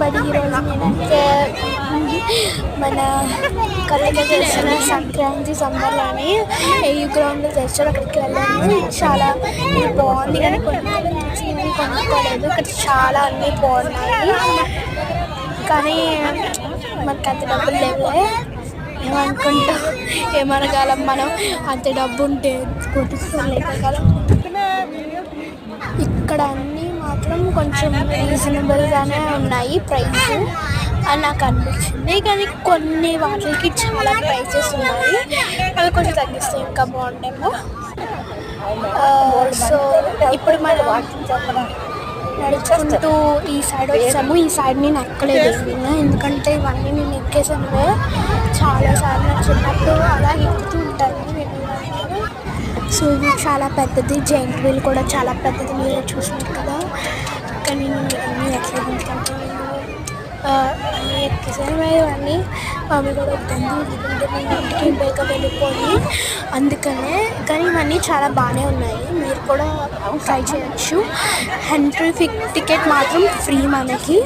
But ఈరోజు నేనైతే మన కళ్ళకి చేసిన సంక్రాంతి సమ్మర్లోని ఈ గ్రౌండ్లో తెచ్చారు, అక్కడికి వెళ్ళాను. చాలా ఇది బాగుంది కానీ కొన్ని కొనుక్కోలేదు. ఇక్కడ చాలా అన్నీ బాగున్నాయి కానీ మనకు అంత డబ్బులు లేవులే. ఏమనుకుంటాం, ఏమనగలం మనం, అంత డబ్బు ఉంటే కొట్టుకోలేకగలం. ఇక్కడ అన్నీ మాత్రం కొంచెం రీజనబుల్గానే ఉన్నాయి ప్రైస్ అని నాకు అనిపించింది, కానీ కొన్ని వాటికి చాలా ప్రైసెస్ ఉన్నాయి. అవి కొంచెం తగ్గిస్తే ఇంకా బాగుండేమో. సో ఇప్పుడు మనం నడుచుకుంటూ ఈ సైడ్ వచ్చాము. ఈ సైడ్ నేను ఎక్కలేదు ఎందుకంటే ఇవన్నీ నేను ఎక్కేసాను చాలాసార్లు. చిన్నప్పుడు అలా ఎక్కుతూ ఉంటాను నేను. సో ఇది చాలా పెద్దది, జైంట్ వీల్ కూడా చాలా పెద్దది, మీరు చూసినారు కదా. కానీ నేను అన్నీ ఎక్కలేదు ఎందుకంటే నేను అన్నీ ఎక్కేసాను. ఇవన్నీ మమ్మీ కూడా వద్దండి ఎందుకంటే నేను ఇంటికి బయట వెళ్ళిపోయి అందుకనే. కానీ ఇవన్నీ చాలా బాగానే ఉన్నాయి, మీరు కూడా ట్రై చేయొచ్చు. ఎంట్రీ టికెట్ మాత్రం ఫ్రీ, మనకి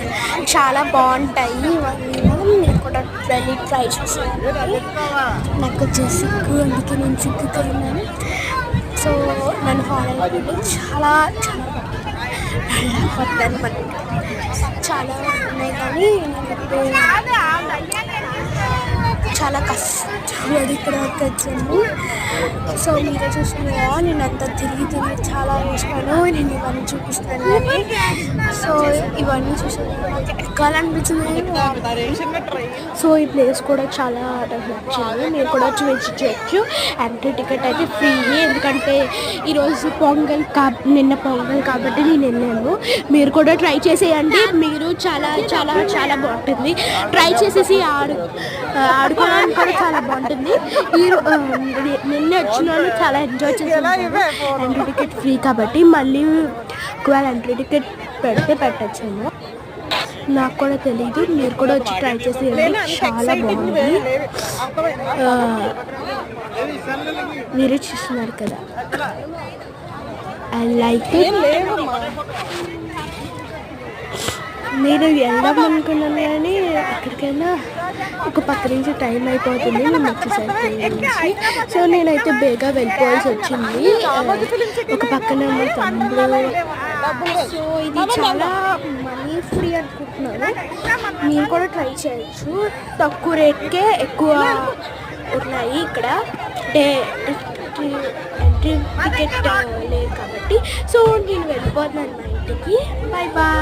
చాలా బాగుంటాయి ఇవన్నీ. మీరు కూడా వెళ్ళి ట్రై చేసేయండి. నాకు వచ్చేసి సిగ్గు, అందుకే నేను సిగ్గుతున్నాను. సో నన్ను ఫాలో అయిపోయింది. చాలా అనమాట, చాలా ఉన్నాయి కానీ చాలా కష్టపడి ఇక్కడ వచ్చాను. సో మీరే చూస్తున్నారా, నేను అంతా తిరిగి చాలా వేసాను. నేను ఇవన్నీ చూపిస్తాను కానీ సో ఇవన్నీ చూసాను నాకు ఎక్కాలనిపించింది. సో ఈ ప్లేస్ కూడా చాలా నచ్చింది, మీరు కూడా వచ్చి విజిట్ చేయొచ్చు. ఎంట్రీ టికెట్ అయితే ఫ్రీ, ఎందుకంటే ఈరోజు పొంగల్ నిన్న పొంగల్ కాబట్టి నేను వెళ్ళాను. మీరు కూడా ట్రై చేసేయండి, మీరు చాలా చాలా చాలా బాగుంటుంది. ట్రై చేసేసి ఆడుకోవడానికి కూడా చాలా బాగుంటుంది. నిన్న వచ్చిన వాళ్ళు చాలా ఎంజాయ్ చేశారు. ఎంట్రీ టికెట్ ఫ్రీ కాబట్టి మళ్ళీ ఒకవేళ ఎంట్రీ టికెట్ పెడితే పెట్టచ్చేమో, నాకు కూడా తెలీదు. మీరు కూడా వచ్చి ట్రై చేసేయండి, చాలా బాగుంది. మీరే చూస్తున్నారు కదా, ఐ లైక్ ఇట్. నేను వెళ్దాం అనుకున్నాను కానీ ఎక్కడికైనా ఒక పక్క నుంచి టైం అయిపోతుంది నేను వచ్చేసరికి. సో నేనైతే బేగా వెళ్ళిపోవాల్సి వచ్చింది. ఒక పక్కన మా తమ్ముడు. సో ఇది చాలా మనీ ఫ్రీ అనుకుంటున్నాను, మీరు కూడా ట్రై చేయొచ్చు. తక్కువ రేట్కే ఎక్కువ ఉన్నాయి ఇక్కడ. ఎంట్రీ టికెట్ లేదు కాబట్టి. సో నేను వెళ్ళిపోతున్నాను మా ఇంటికి. Bye bye.